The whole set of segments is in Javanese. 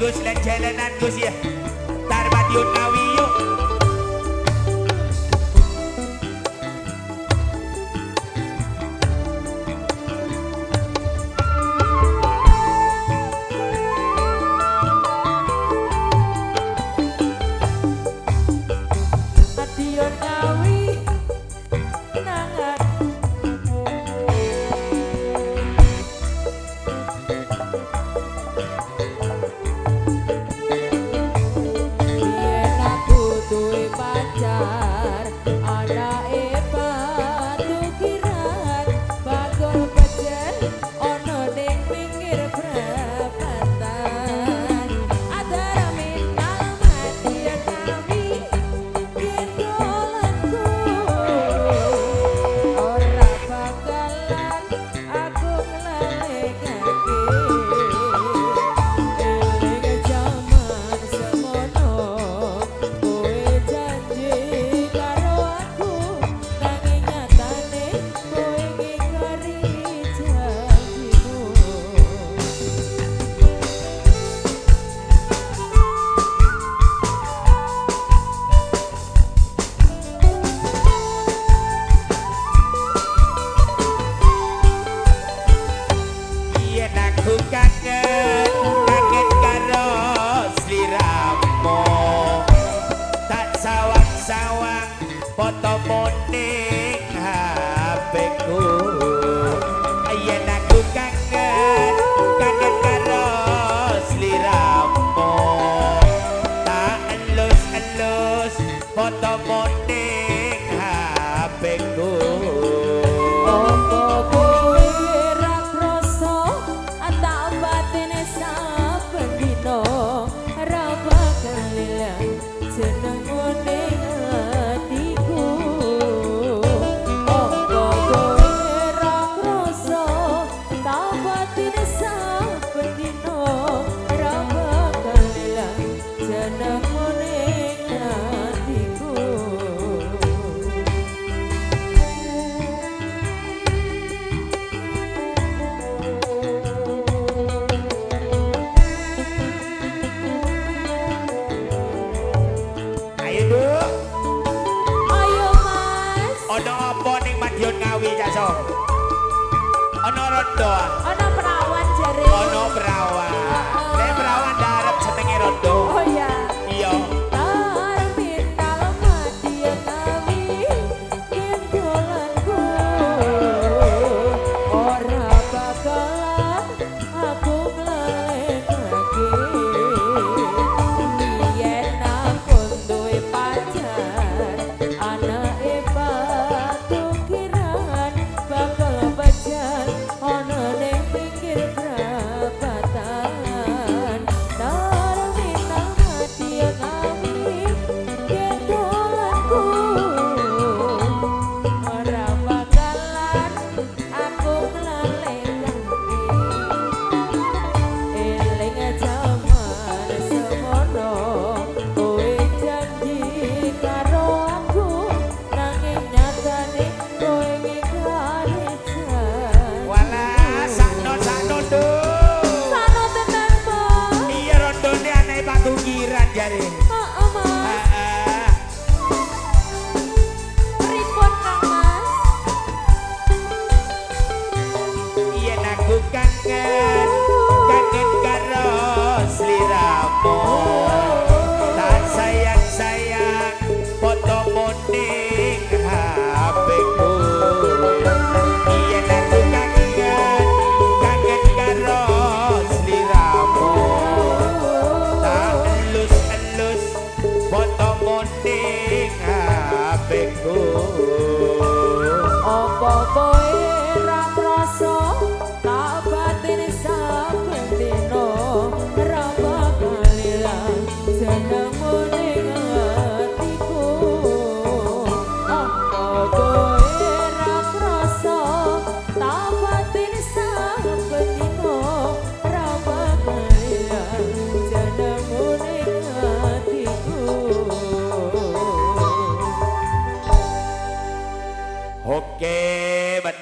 Gus lan jalanan Gus ya. Tar Madiun Ngawi yuk.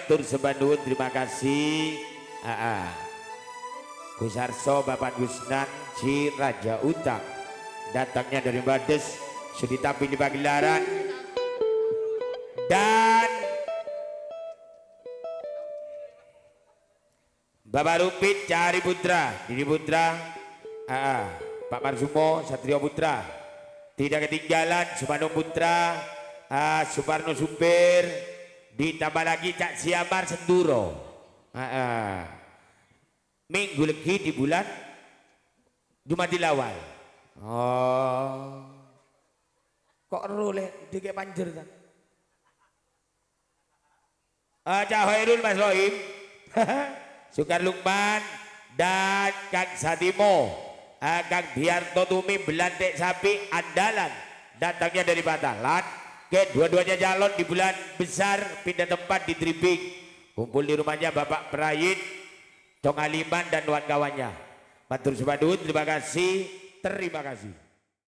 Tur Sebandun, terima kasih. Gus Arso, Bapak Gusnan, Ci Raja Utang. Datangnya dari Bades, sudah tampil di pagelaran. Dan Bapak Rupit, Cahari Putra, Didi Putra, Pak Marsumo, Satrio Putra. Tidak ketinggalan Sumarno Putra, Suparno Supir, ditambah lagi Cak Siamar Senduro. Minggu lagi di bulan Jumadil Awal. Oh, kok rule dikek panjer kan? Cak Hoirul, Mas Rohim, Sukar Lukman, dan Kang Satimo, Kang Biarto Tumi Belantik Sapi andalan datangnya dari Batalan. Kedua-duanya calon di bulan besar pindah tempat di Tribing. Kumpul di rumahnya Bapak Prayit, Cong Aliman dan kawan-kawannya. Matur sumadun, terima kasih.